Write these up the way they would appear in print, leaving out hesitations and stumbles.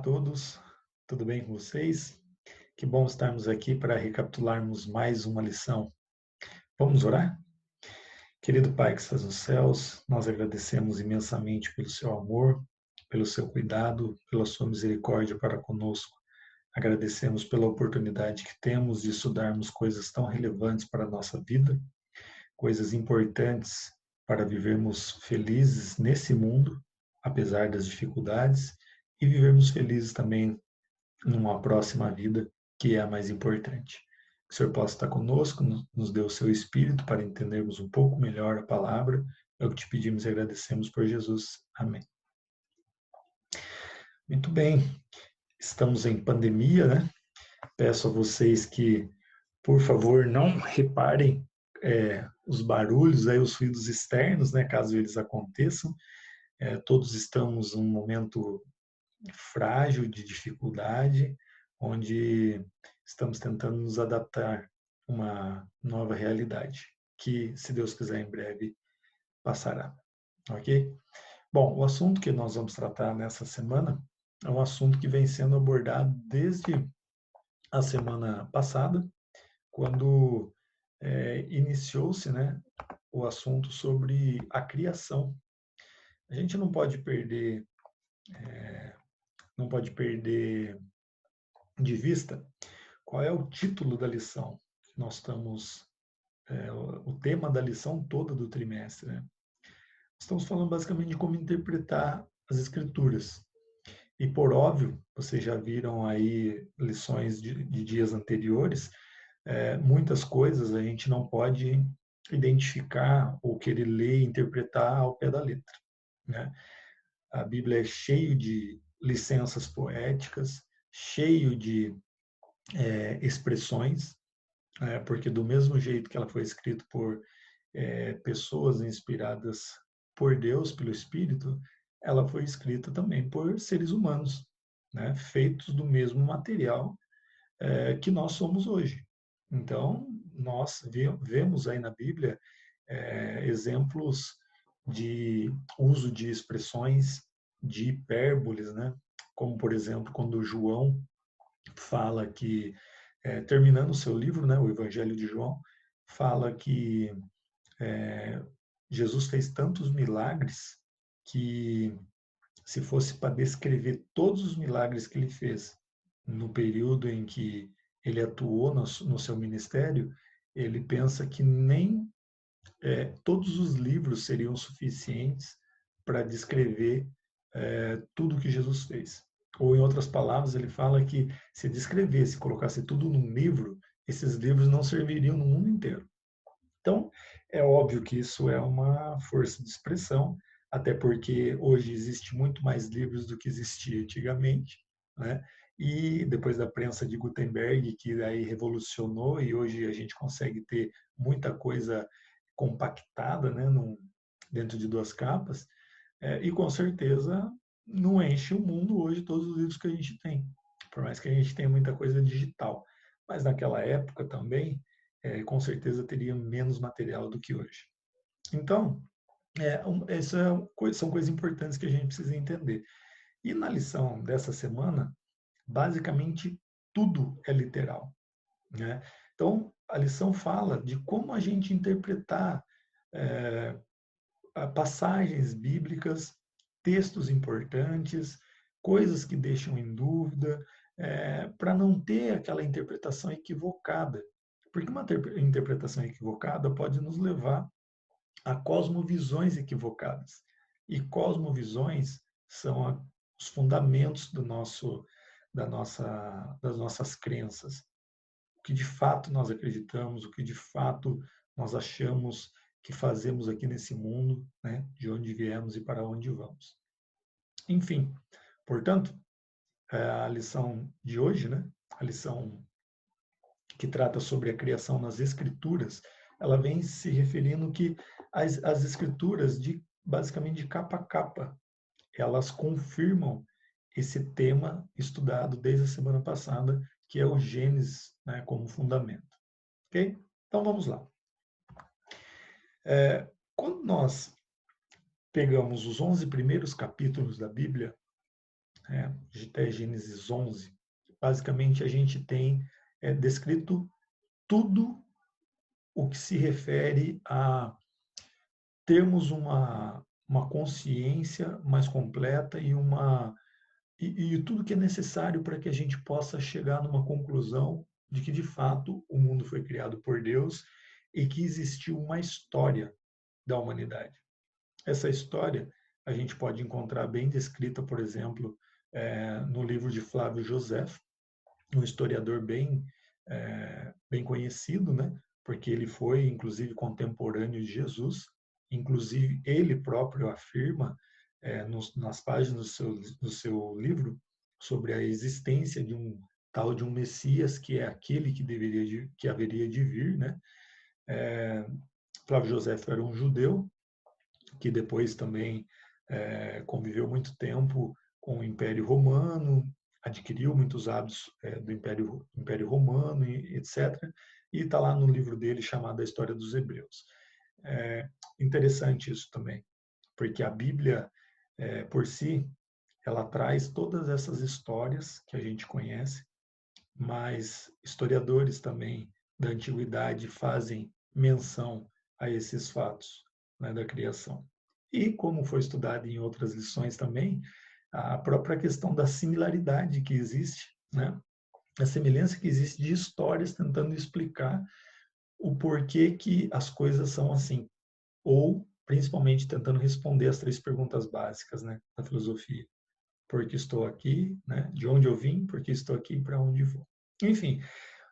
todos, tudo bem com vocês? Que bom estarmos aqui para recapitularmos mais uma lição. Vamos orar? Querido Pai que estás nos céus, nós agradecemos imensamente pelo seu amor, pelo seu cuidado, pela sua misericórdia para conosco. Agradecemos pela oportunidade que temos de estudarmos coisas tão relevantes para a nossa vida, coisas importantes para vivermos felizes nesse mundo, apesar das dificuldades, e vivermos felizes também numa próxima vida, que é a mais importante. Que o Senhor possa estar conosco, nos dê o seu Espírito para entendermos um pouco melhor a palavra. É o que te pedimos e agradecemos por Jesus. Amém. Muito bem, estamos em pandemia, né? Peço a vocês que, por favor, não reparem os barulhos, os ruídos externos, né? Caso eles aconteçam. Todos estamos num momento frágil de dificuldade, onde estamos tentando nos adaptar a uma nova realidade, que, se Deus quiser, em breve passará. Ok? Bom, o assunto que nós vamos tratar nessa semana é um assunto que vem sendo abordado desde a semana passada, quando iniciou-se, né, o assunto sobre a criação. A gente não pode perder de vista qual é o título da lição que nós estamos, o tema da lição toda do trimestre, né? Estamos falando basicamente de como interpretar as escrituras. E por óbvio, vocês já viram aí lições de dias anteriores, muitas coisas a gente não pode identificar ou querer ler e interpretar ao pé da letra, né? A Bíblia é cheio de licenças poéticas, cheio de expressões, porque do mesmo jeito que ela foi escrita por pessoas inspiradas por Deus, pelo Espírito, ela foi escrita também por seres humanos, né, feitos do mesmo material que nós somos hoje. Então, nós vemos aí na Bíblia exemplos de uso de expressões, de hipérboles, né? Como, por exemplo, quando João fala que, terminando o seu livro, né, o Evangelho de João, fala que Jesus fez tantos milagres que, se fosse para descrever todos os milagres que ele fez no período em que ele atuou no seu ministério, ele pensa que nem todos os livros seriam suficientes para descrever tudo que Jesus fez. Ou, em outras palavras, ele fala que se descrevesse, colocasse tudo num livro, esses livros não serviriam no mundo inteiro. Então, é óbvio que isso é uma força de expressão, até porque hoje existe muito mais livros do que existia antigamente, né? E depois da prensa de Gutenberg, que aí revolucionou, e hoje a gente consegue ter muita coisa compactada, né, dentro de duas capas, e com certeza não enche o mundo hoje todos os livros que a gente tem, por mais que a gente tenha muita coisa digital. Mas naquela época também, com certeza teria menos material do que hoje. Então, são coisas importantes que a gente precisa entender. E na lição dessa semana, basicamente tudo é literal, né? Então, a lição fala de como a gente interpretar é, passagens bíblicas, textos importantes, coisas que deixam em dúvida, para não ter aquela interpretação equivocada. Porque uma interpretação equivocada pode nos levar a cosmovisões equivocadas. E cosmovisões são os fundamentos das nossas crenças. O que de fato nós acreditamos, o que de fato nós achamos que fazemos aqui nesse mundo, né, de onde viemos e para onde vamos. Enfim, portanto, a lição de hoje, né, a lição que trata sobre a criação nas Escrituras, ela vem se referindo que as Escrituras, basicamente de capa a capa, elas confirmam esse tema estudado desde a semana passada, que é o Gênesis, né, como fundamento. Ok? Então vamos lá. Quando nós pegamos os 11 primeiros capítulos da Bíblia, até Gênesis 11. Basicamente, a gente tem descrito tudo o que se refere a termos uma consciência mais completa e tudo que é necessário para que a gente possa chegar numa conclusão de que, de fato, o mundo foi criado por Deus e que existiu uma história da humanidade. Essa história a gente pode encontrar bem descrita, por exemplo, no livro de Flávio Josefo, um historiador bem conhecido, né? Porque ele foi, inclusive, contemporâneo de Jesus. Inclusive, ele próprio afirma, nas páginas do seu livro, sobre a existência de um tal de um Messias, que é aquele que haveria de vir, né? Flávio Josefo era um judeu, que depois também conviveu muito tempo com o Império Romano, adquiriu muitos hábitos do Império Romano, etc. E está lá no livro dele chamado A História dos Hebreus. É interessante isso também, porque a Bíblia, por si, ela traz todas essas histórias que a gente conhece, mas historiadores também da antiguidade fazem menção a esses fatos, né, da criação. E, como foi estudado em outras lições também, a própria questão da similaridade que existe, né, a semelhança que existe de histórias tentando explicar o porquê que as coisas são assim, ou principalmente tentando responder as três perguntas básicas, né, da filosofia. Por que estou aqui, né? De onde eu vim, por que estou aqui e para onde vou. Enfim,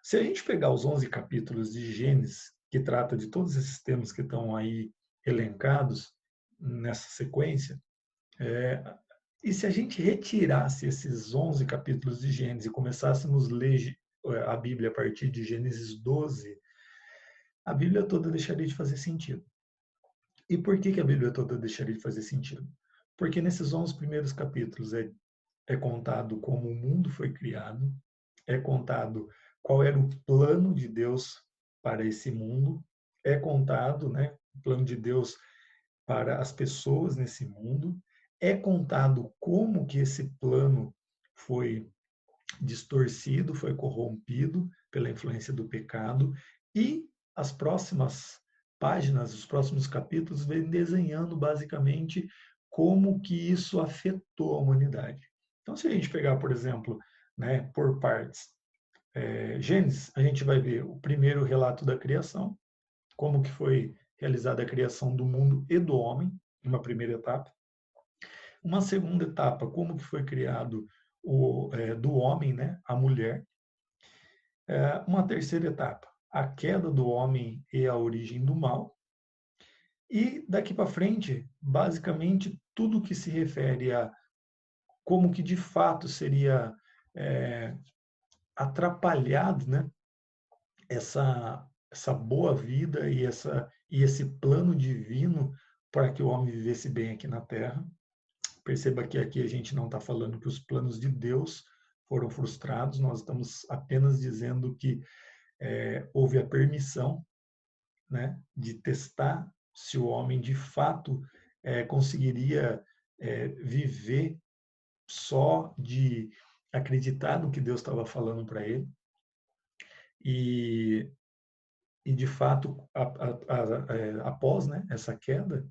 se a gente pegar os 11 capítulos de Gênesis, que trata de todos esses temas que estão aí elencados nessa sequência, e se a gente retirasse esses 11 capítulos de Gênesis e começássemos a ler a Bíblia a partir de Gênesis 12, a Bíblia toda deixaria de fazer sentido. E por que a Bíblia toda deixaria de fazer sentido? Porque nesses 11 primeiros capítulos é contado como o mundo foi criado, é contado qual era o plano de Deus para esse mundo, é contado, né, o plano de Deus para as pessoas nesse mundo, é contado como que esse plano foi distorcido, foi corrompido pela influência do pecado, e as próximas páginas, os próximos capítulos vêm desenhando basicamente como que isso afetou a humanidade. Então, se a gente pegar, por exemplo, né, por partes, Gênesis, a gente vai ver o primeiro relato da criação, como que foi realizada a criação do mundo e do homem, uma primeira etapa. Uma segunda etapa, como que foi criado do homem, né, a mulher. Uma terceira etapa, a queda do homem e a origem do mal. E daqui para frente, basicamente, tudo que se refere a como que de fato seria atrapalhado, né, essa boa vida e esse plano divino para que o homem vivesse bem aqui na Terra. Perceba que aqui a gente não está falando que os planos de Deus foram frustrados, nós estamos apenas dizendo que houve a permissão, né, de testar se o homem de fato conseguiria viver só de acreditar no que Deus estava falando para ele. E de fato, após, né, essa queda,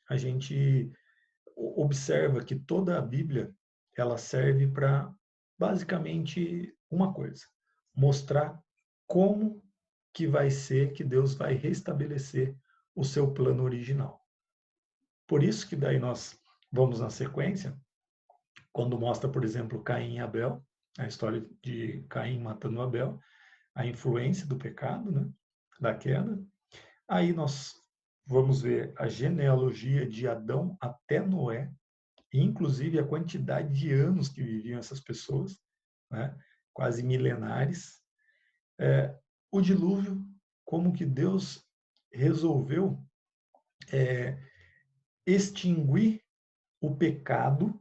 a gente observa que toda a Bíblia ela serve para basicamente uma coisa: mostrar como que vai ser que Deus vai restabelecer o seu plano original. Por isso que daí nós vamos na sequência, quando mostra, por exemplo, Caim e Abel, a história de Caim matando Abel, a influência do pecado, né, da queda. Aí nós vamos ver a genealogia de Adão até Noé, inclusive a quantidade de anos que viviam essas pessoas, né, quase milenares. O dilúvio, como que Deus resolveu extinguir o pecado,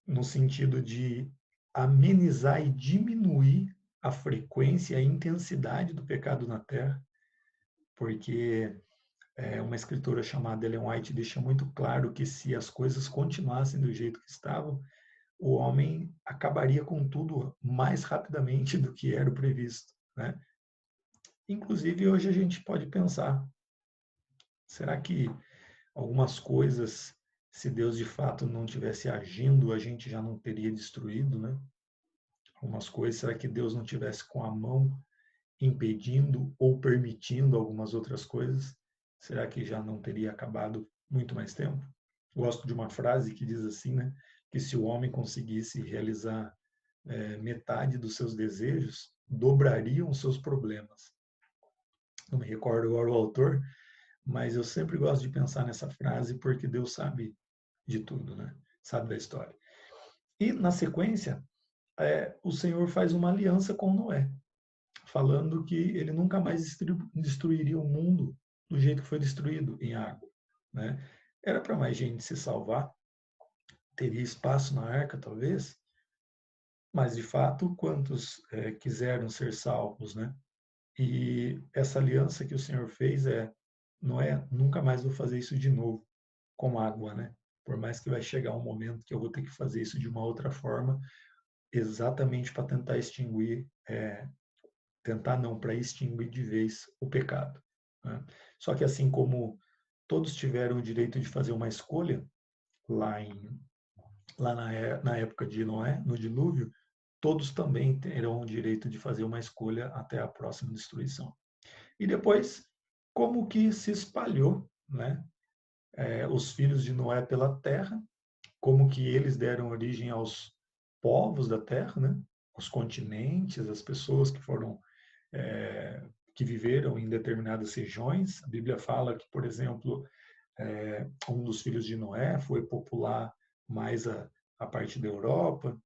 no sentido de amenizar e diminuir a frequência e a intensidade do pecado na Terra, porque uma escritora chamada Ellen White deixa muito claro que se as coisas continuassem do jeito que estavam, o homem acabaria com tudo mais rapidamente do que era o previsto, né? Inclusive, hoje a gente pode pensar, será que algumas coisas, se Deus de fato não tivesse agindo, a gente já não teria destruído, né? Algumas coisas, será que Deus não tivesse com a mão impedindo ou permitindo algumas outras coisas? Será que já não teria acabado muito mais tempo? Gosto de uma frase que diz assim, né? Que se o homem conseguisse realizar metade dos seus desejos, dobrariam os seus problemas. Não me recordo agora o autor, mas eu sempre gosto de pensar nessa frase porque Deus sabe de tudo, né? Sabe da história. E na sequência, o Senhor faz uma aliança com Noé, falando que ele nunca mais destruiria o mundo do jeito que foi destruído, em água, né? Era para mais gente se salvar, teria espaço na arca, talvez, mas de fato, quantos quiseram ser salvos, né? E essa aliança que o Senhor fez não é nunca mais vou fazer isso de novo com água, né? Por mais que vai chegar um momento que eu vou ter que fazer isso de uma outra forma, exatamente para tentar extinguir, tentar não, para extinguir de vez o pecado, né? Só que assim como todos tiveram o direito de fazer uma escolha lá em lá na época de Noé, no dilúvio, todos também terão o direito de fazer uma escolha até a próxima destruição. E depois, como que se espalhou, né, os filhos de Noé pela terra, como que eles deram origem aos povos da terra, né, os continentes, as pessoas que foram que viveram em determinadas regiões. A Bíblia fala que, por exemplo, um dos filhos de Noé foi popular mais a parte da Europa,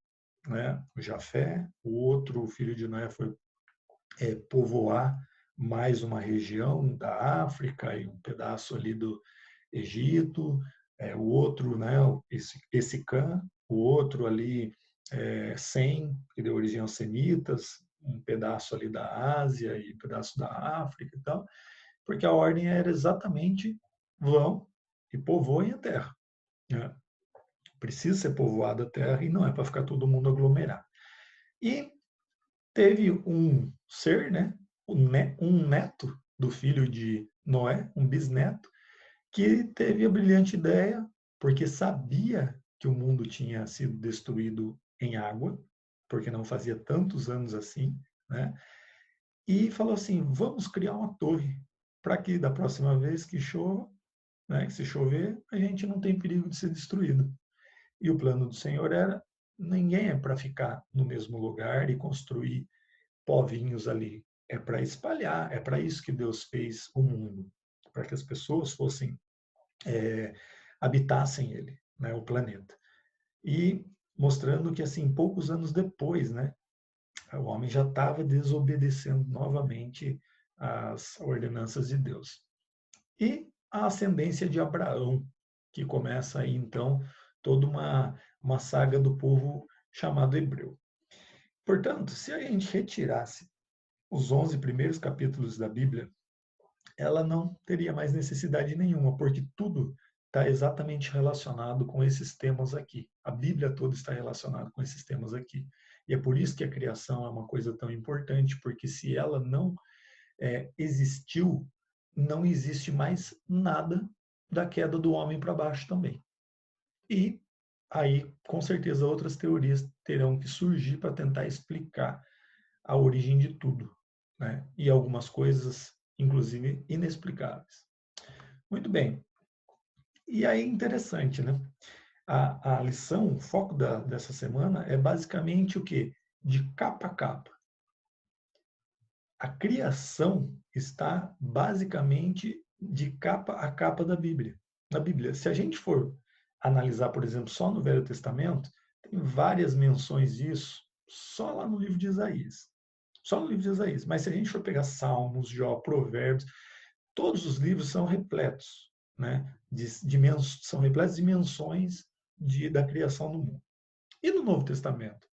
né, o Jafé. O outro filho de Noé foi povoar mais uma região da África e um pedaço ali do Egito. O outro, né, esse Cã, o outro ali, Sem, que deu origem aos semitas, um pedaço ali da Ásia e um pedaço da África e tal, porque a ordem era exatamente vão e povoem a terra, né? Precisa ser povoada a terra e não é para ficar todo mundo aglomerado. E teve um ser, né, um neto do filho de Noé, um bisneto, que teve a brilhante ideia, porque sabia que o mundo tinha sido destruído em água, porque não fazia tantos anos assim, né? E falou assim: vamos criar uma torre para que da próxima vez que chova, né, que se chover, a gente não tem perigo de ser destruído. E o plano do Senhor era: ninguém é para ficar no mesmo lugar e construir povinhos ali. É para espalhar, é para isso que Deus fez o mundo, para que as pessoas fossem, habitassem ele, né, o planeta. E mostrando que, assim, poucos anos depois, né, o homem já estava desobedecendo novamente as ordenanças de Deus. E a ascendência de Abraão, que começa aí, então, toda uma saga do povo chamado hebreu. Portanto, se a gente retirasse os 11 primeiros capítulos da Bíblia, ela não teria mais necessidade nenhuma, porque tudo está exatamente relacionado com esses temas aqui. A Bíblia toda está relacionada com esses temas aqui. E é por isso que a criação é uma coisa tão importante, porque se ela não existiu, não existe mais nada da queda do homem para baixo também. E aí, com certeza, outras teorias terão que surgir para tentar explicar a origem de tudo, né? E algumas coisas, inclusive, inexplicáveis. Muito bem. E aí, interessante, né? A lição, o foco dessa semana é basicamente o quê? De capa a capa. A criação está basicamente de capa a capa da Bíblia. Na Bíblia, se a gente for analisar, por exemplo, só no Velho Testamento, tem várias menções disso só lá no livro de Isaías. Só no livro de Isaías. Mas se a gente for pegar Salmos, Jó, Provérbios, todos os livros são repletos, né, são repletos de menções da criação do mundo. E no Novo Testamento,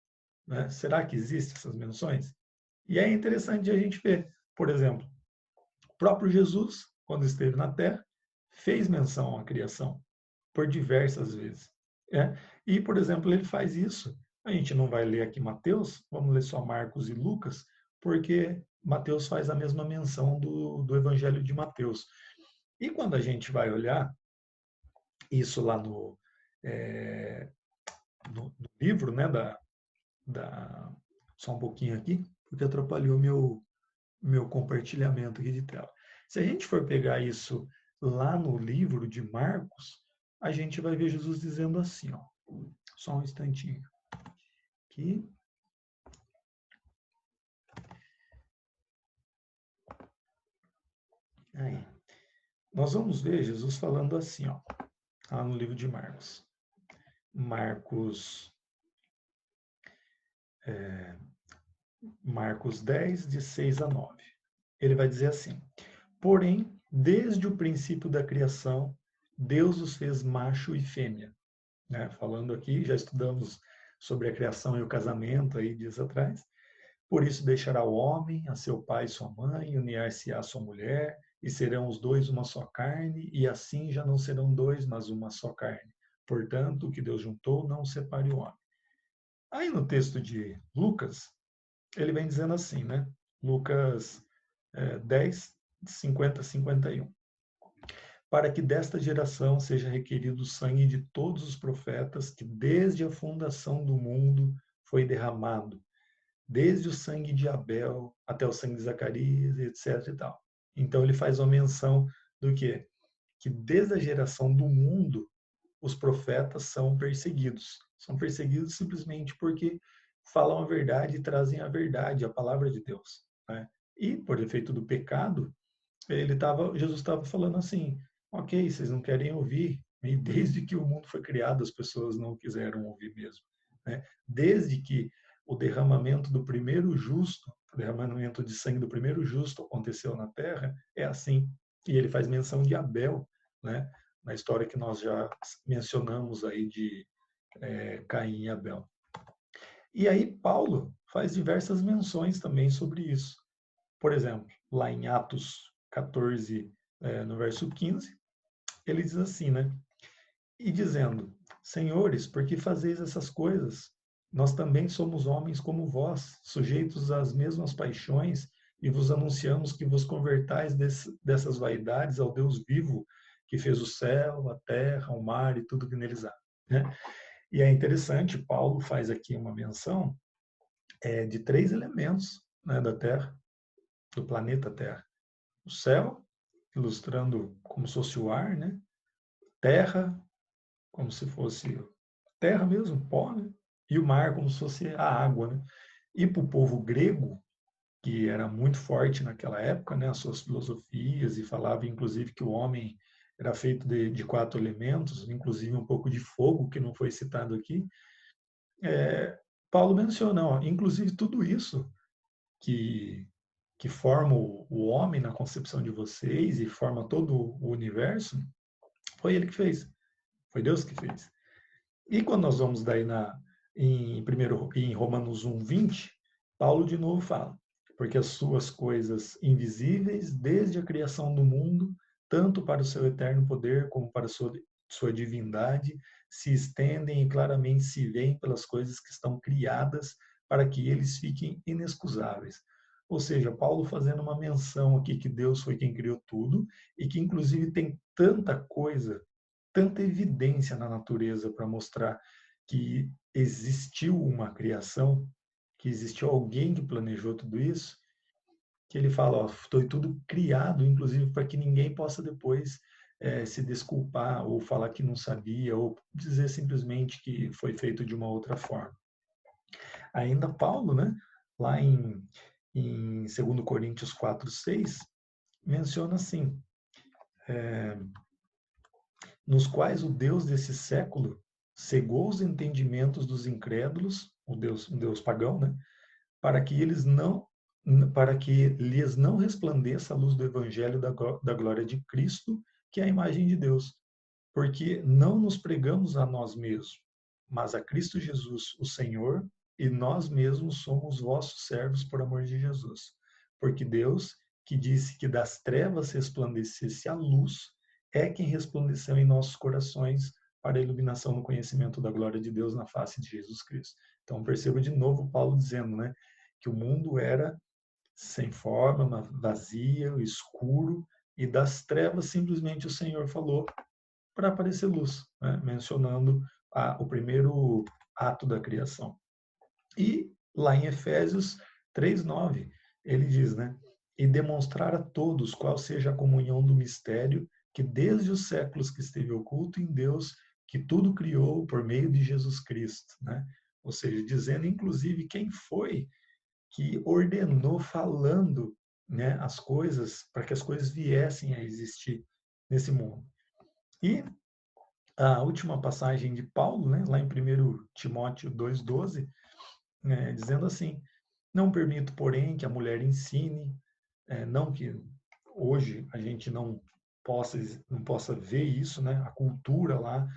né, será que existem essas menções? E é interessante a gente ver, por exemplo, o próprio Jesus, quando esteve na Terra, fez menção à criação por diversas vezes. É. E, por exemplo, ele faz isso. A gente não vai ler aqui Mateus, vamos ler só Marcos e Lucas, porque Mateus faz a mesma menção do Evangelho de Mateus. E quando a gente vai olhar isso lá é, no livro, né, só um pouquinho aqui, porque atrapalhou meu compartilhamento aqui de tela. Se a gente for pegar isso lá no livro de Marcos, a gente vai ver Jesus dizendo assim, ó, só um instantinho aqui. Aí. Nós vamos ver Jesus falando assim, ó, lá no livro de Marcos. Marcos, Marcos 10, de 6 a 9. Ele vai dizer assim: porém, desde o princípio da criação, Deus os fez macho e fêmea. Né? Falando aqui, já estudamos sobre a criação e o casamento aí dias atrás. Por isso deixará o homem a seu pai e sua mãe, unir-se-á à sua mulher, e serão os dois uma só carne, e assim já não serão dois, mas uma só carne. Portanto, o que Deus juntou, não separe o homem. Aí no texto de Lucas, ele vem dizendo assim, né? Lucas 10, 50 a 51. Para que desta geração seja requerido o sangue de todos os profetas que desde a fundação do mundo foi derramado, desde o sangue de Abel até o sangue de Zacarias, etc. e tal. Então ele faz uma menção do quê? Que desde a geração do mundo os profetas são perseguidos. São perseguidos simplesmente porque falam a verdade e trazem a verdade, a palavra de Deus. Né? E por efeito do pecado, Jesus estava falando assim: ok, vocês não querem ouvir, e desde que o mundo foi criado as pessoas não quiseram ouvir mesmo. Né? Desde que o derramamento do primeiro justo, o derramamento de sangue do primeiro justo aconteceu na Terra, é assim. E ele faz menção de Abel, né? Na história que nós já mencionamos aí de Caim e Abel. E aí Paulo faz diversas menções também sobre isso. Por exemplo, lá em Atos 14, no verso 15, ele diz assim, né? E dizendo: Senhores, por que fazeis essas coisas? Nós também somos homens como vós, sujeitos às mesmas paixões, e vos anunciamos que vos convertais dessas vaidades ao Deus vivo, que fez o céu, a terra, o mar e tudo que neles há. Né? E é interessante, Paulo faz aqui uma menção de três elementos, né, da Terra, do planeta Terra. O céu, ilustrando como se fosse o ar, né? Terra, como se fosse terra mesmo, pó, né? E o mar como se fosse a água, né? E para o povo grego, que era muito forte naquela época, né, as suas filosofias, e falava inclusive que o homem era feito de quatro elementos, inclusive um pouco de fogo, que não foi citado aqui, Paulo menciona, ó, inclusive tudo isso que, que forma o homem na concepção de vocês e forma todo o universo, foi ele que fez, foi Deus que fez. E quando nós vamos daí em Romanos 1:20, Paulo de novo fala: porque as suas coisas invisíveis, desde a criação do mundo, tanto para o seu eterno poder como para a sua divindade, se estendem e claramente se veem pelas coisas que estão criadas para que eles fiquem inexcusáveis. Ou seja, Paulo fazendo uma menção aqui que Deus foi quem criou tudo e que inclusive tem tanta coisa, tanta evidência na natureza para mostrar que existiu uma criação, que existiu alguém que planejou tudo isso, que ele fala, ó, foi tudo criado, inclusive para que ninguém possa depois se desculpar ou falar que não sabia ou dizer simplesmente que foi feito de uma outra forma. Ainda Paulo, né, lá em 2 Coríntios 4:6, menciona assim, nos quais o Deus desse século cegou os entendimentos dos incrédulos, um Deus pagão, né, para que eles não para que lhes não resplandeça a luz do evangelho da glória de Cristo, que é a imagem de Deus, porque não nos pregamos a nós mesmos, mas a Cristo Jesus, o Senhor, e nós mesmos somos vossos servos por amor de Jesus. Porque Deus, que disse que das trevas resplandecesse a luz, é quem resplandeceu em nossos corações para a iluminação no conhecimento da glória de Deus na face de Jesus Cristo. Então perceba de novo Paulo dizendo, né, que o mundo era sem forma, vazio, escuro, e das trevas simplesmente o Senhor falou para aparecer luz, né, mencionando o primeiro ato da criação. E lá em Efésios 3:9, ele diz, né, e demonstrar a todos qual seja a comunhão do mistério que desde os séculos que esteve oculto em Deus, que tudo criou por meio de Jesus Cristo, né? Ou seja, dizendo inclusive quem foi que ordenou, falando, né, as coisas, para que as coisas viessem a existir nesse mundo. E a última passagem de Paulo, né, lá em 1 Timóteo 2:12, né, dizendo assim: não permito, porém, que a mulher ensine, não que hoje a gente não possa ver isso, né? A cultura lá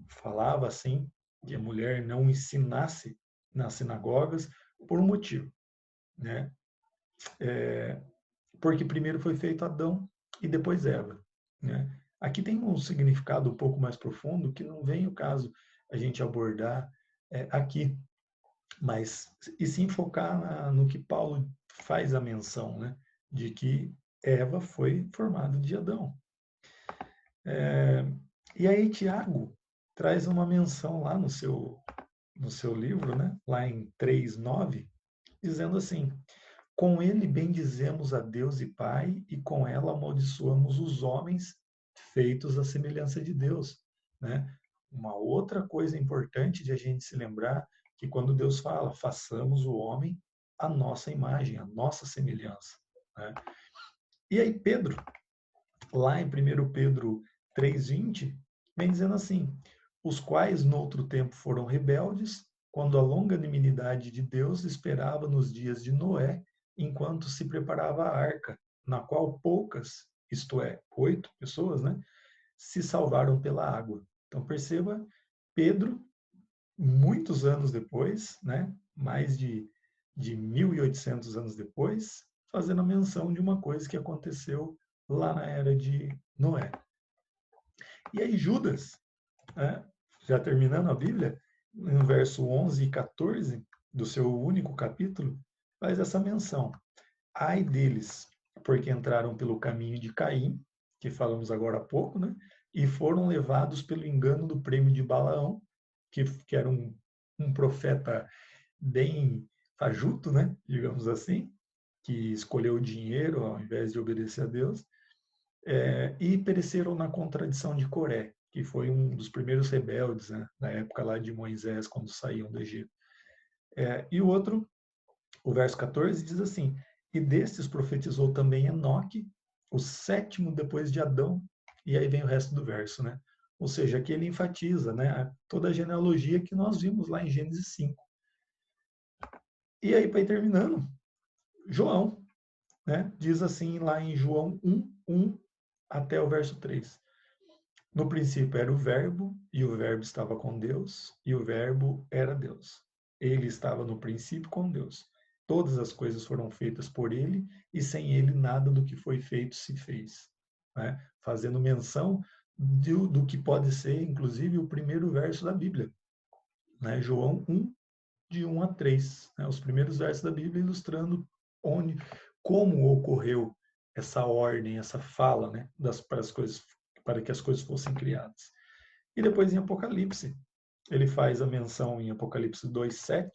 falava assim, que a mulher não ensinasse nas sinagogas por um motivo, né? Porque primeiro foi feito Adão e depois Eva, né? Aqui tem um significado um pouco mais profundo que não vem o caso a gente abordar aqui, mas e sim focar no que Paulo faz a menção, né? De que Eva foi formada de Adão. E aí Tiago traz uma menção lá no seu livro, né? Lá em 3:9, dizendo assim: com ele bendizemos a Deus e Pai, e com ela amaldiçoamos os homens feitos à semelhança de Deus, né? Uma outra coisa importante de a gente se lembrar que quando Deus fala, façamos o homem à nossa imagem, à nossa semelhança, né? E aí Pedro, lá em 1 Pedro 3:20, vem dizendo assim: os quais noutro tempo foram rebeldes, quando a longanimidade de Deus esperava nos dias de Noé, enquanto se preparava a arca, na qual poucas, isto é, 8 pessoas, né, se salvaram pela água. Então perceba, Pedro, muitos anos depois, né, mais de 1.800 anos depois, fazendo a menção de uma coisa que aconteceu lá na era de Noé. E aí Judas, né, já terminando a Bíblia, no verso 11 e 14 do seu único capítulo, faz essa menção. Ai deles, porque entraram pelo caminho de Caim, que falamos agora há pouco, né? E foram levados pelo engano do prêmio de Balaão, que era um profeta bem fajuto, né? Digamos assim, que escolheu o dinheiro ao invés de obedecer a Deus, e pereceram na contradição de Coré, que foi um dos primeiros rebeldes, né? Na época lá de Moisés, quando saíam do Egito. E o outro, o verso 14, diz assim: e destes profetizou também Enoque, o sétimo depois de Adão, e aí vem o resto do verso, né? Ou seja, aqui ele enfatiza, né, toda a genealogia que nós vimos lá em Gênesis 5. E aí, para ir terminando, João, né, diz assim lá em João 1:1 até o verso 3. No princípio era o Verbo, e o Verbo estava com Deus, e o Verbo era Deus. Ele estava no princípio com Deus. Todas as coisas foram feitas por ele, e sem ele nada do que foi feito se fez. Né? Fazendo menção do que pode ser, inclusive, o primeiro verso da Bíblia. Né? João 1, de 1 a 3. Né? Os primeiros versos da Bíblia ilustrando como ocorreu essa ordem, essa fala, né? Para que as coisas fossem criadas. E depois em Apocalipse, ele faz a menção em Apocalipse 2:7.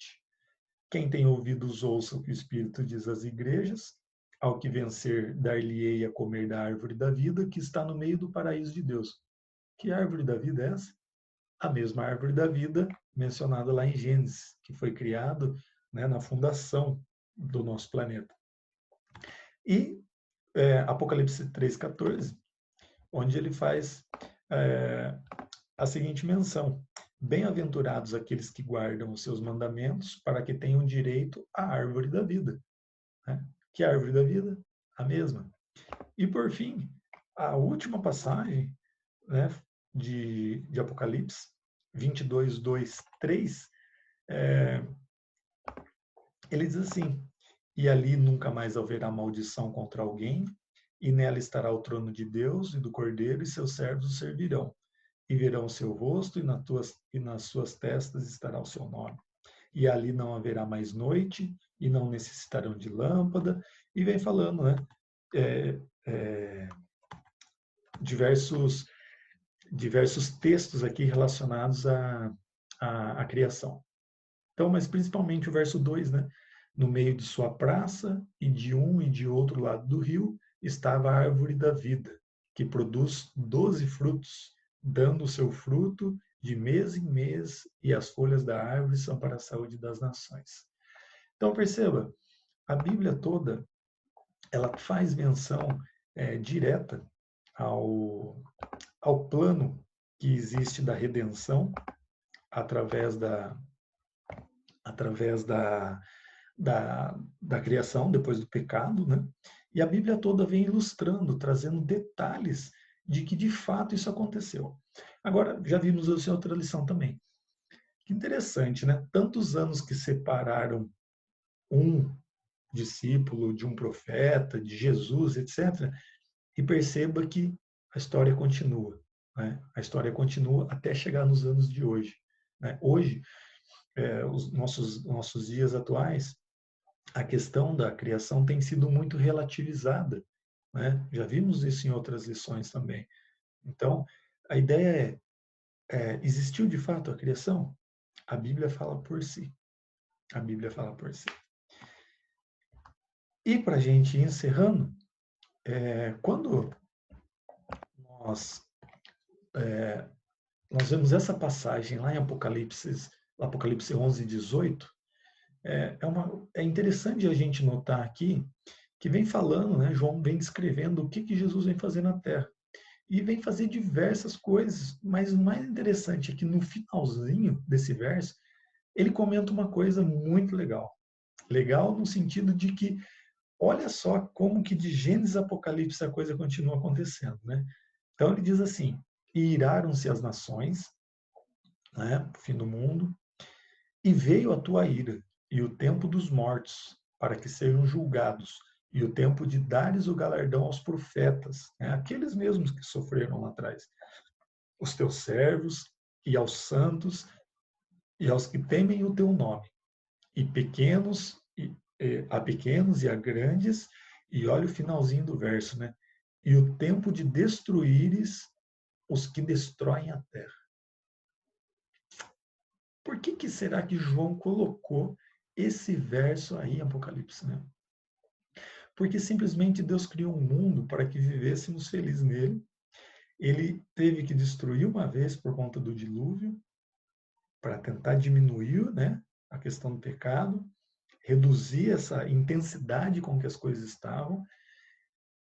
Quem tem ouvidos ouça o que o Espírito diz às igrejas. Ao que vencer, dar-lhe-ei a comer da árvore da vida que está no meio do paraíso de Deus. Que árvore da vida é essa? A mesma árvore da vida mencionada lá em Gênesis, que foi criado, né, na fundação do nosso planeta. E Apocalipse 3:14, onde ele faz a seguinte menção: bem-aventurados aqueles que guardam os seus mandamentos, para que tenham direito à árvore da vida. Né? Que árvore da vida? A mesma. E por fim, a última passagem, né, de Apocalipse 22, 2, 3, ele diz assim: e ali nunca mais haverá maldição contra alguém, e nela estará o trono de Deus e do Cordeiro, e seus servos o servirão. e verão o seu rosto, e nas suas testas estará o seu nome. E ali não haverá mais noite, e não necessitarão de lâmpada, e vem falando, né? É, é, diversos, diversos textos aqui relacionados à criação. Então, mas principalmente o verso 2, né? No meio de sua praça, e de um e de outro lado do rio, estava a árvore da vida, que produz 12 frutos, dando o seu fruto de mês em mês, e as folhas da árvore são para a saúde das nações. Então, perceba, a Bíblia toda, ela faz menção direta ao, ao plano que existe da redenção através através da criação, depois do pecado, né? E a Bíblia toda vem ilustrando, trazendo detalhes de que de fato isso aconteceu. Agora, já vimos isso em outra lição também. Que interessante, né? Tantos anos que separaram um discípulo de um profeta, de Jesus, etc. E perceba que a história continua. Né? A história continua até chegar nos anos de hoje. Né? Hoje, os nossos dias atuais, a questão da criação tem sido muito relativizada. Né? Já vimos isso em outras lições também. Então, a ideia existiu de fato a criação? A Bíblia fala por si. A Bíblia fala por si. E para a gente ir encerrando, quando nós, nós vemos essa passagem lá em Apocalipse 11, 18, é interessante a gente notar aqui que vem falando, né, João vem descrevendo o que Jesus vem fazer na Terra. E vem fazer diversas coisas, mas o mais interessante é que no finalzinho desse verso, ele comenta uma coisa muito legal. Legal no sentido de que, olha só como que de Gênesis a Apocalipse a coisa continua acontecendo, né? Então ele diz assim, e iraram-se as nações, né, o fim do mundo, e veio a tua ira, e o tempo dos mortos, para que sejam julgados, e o tempo de dares o galardão aos profetas, né, aqueles mesmos que sofreram lá atrás, os teus servos, e aos santos, e aos que temem o teu nome, e pequenos, a pequenos e a grandes, e olha o finalzinho do verso, né? E o tempo de destruíres os que destroem a terra. Por que será que João colocou esse verso aí em Apocalipse, né? Porque simplesmente Deus criou um mundo para que vivêssemos felizes nele. Ele teve que destruir uma vez por conta do dilúvio, para tentar diminuir, né, a questão do pecado, reduzir essa intensidade com que as coisas estavam,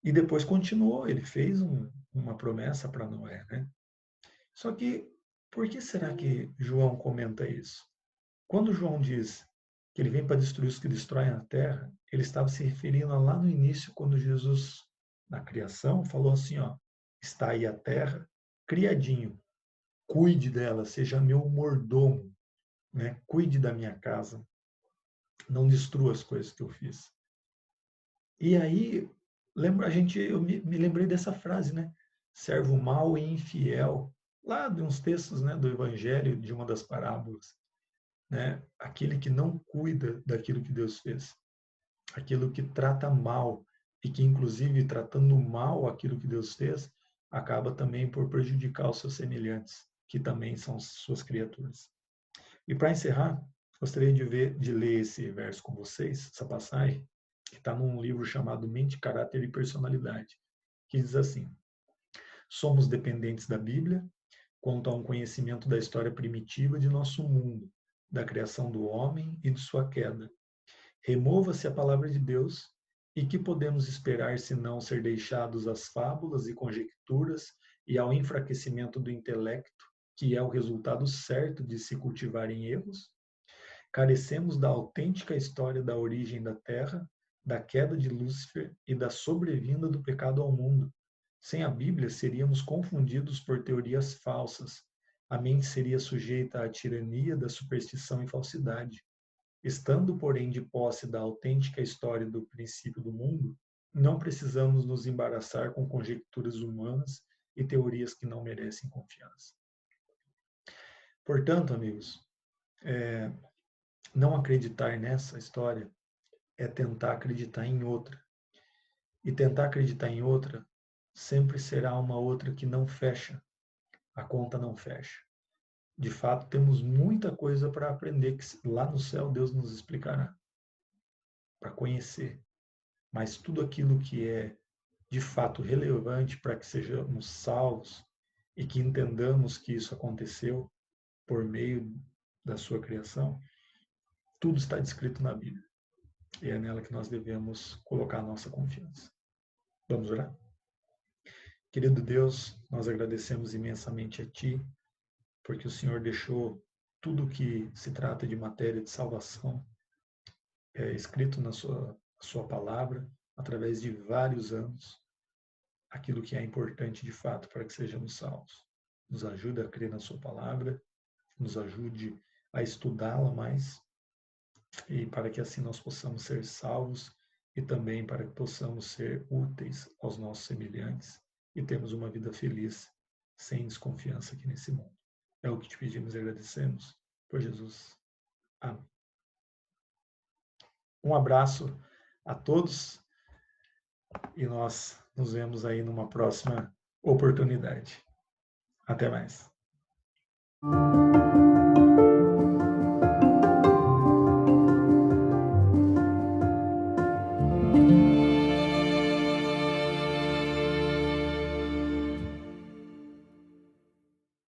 e depois continuou, ele fez uma promessa para Noé, né? Só que, por que será que João comenta isso? Quando João diz que ele vem para destruir os que destroem a terra, ele estava se referindo a lá no início, quando Jesus, na criação, falou assim, ó, está aí a terra, criadinho, cuide dela, seja meu mordomo, né? Cuide da minha casa, não destrua as coisas que eu fiz. E aí, eu me lembrei dessa frase, né? Servo mau e infiel, lá de uns textos, né, do Evangelho, de uma das parábolas, né? Aquele que não cuida daquilo que Deus fez, aquilo que trata mal e que, inclusive, tratando mal aquilo que Deus fez, acaba também por prejudicar os seus semelhantes, que também são suas criaturas. E para encerrar, gostaria de ler esse verso com vocês, essa passagem, que está num livro chamado Mente, Caráter e Personalidade, que diz assim: somos dependentes da Bíblia quanto a um conhecimento da história primitiva de nosso mundo, da criação do homem e de sua queda. Remova-se a palavra de Deus, e que podemos esperar se não ser deixados às fábulas e conjecturas e ao enfraquecimento do intelecto, que é o resultado certo de se cultivarem erros? Carecemos da autêntica história da origem da Terra, da queda de Lúcifer e da sobrevinda do pecado ao mundo. Sem a Bíblia, seríamos confundidos por teorias falsas. A mente seria sujeita à tirania da superstição e falsidade. Estando, porém, de posse da autêntica história do princípio do mundo, não precisamos nos embaraçar com conjecturas humanas e teorias que não merecem confiança. Portanto, amigos, não acreditar nessa história é tentar acreditar em outra. E tentar acreditar em outra sempre será uma outra que não fecha. A conta não fecha. De fato, temos muita coisa para aprender que lá no céu Deus nos explicará, para conhecer. Mas tudo aquilo que é de fato relevante para que sejamos salvos e que entendamos que isso aconteceu por meio da sua criação, tudo está descrito na Bíblia. E é nela que nós devemos colocar a nossa confiança. Vamos orar? Querido Deus, nós agradecemos imensamente a Ti, porque o Senhor deixou tudo que se trata de matéria de salvação escrito na sua palavra, através de vários anos, aquilo que é importante de fato para que sejamos salvos. Nos ajude a crer na sua palavra, nos ajude a estudá-la mais, e para que assim nós possamos ser salvos e também para que possamos ser úteis aos nossos semelhantes e termos uma vida feliz, sem desconfiança aqui nesse mundo. É o que te pedimos e agradecemos. Por Jesus. Amém. Um abraço a todos e nós nos vemos aí numa próxima oportunidade. Até mais.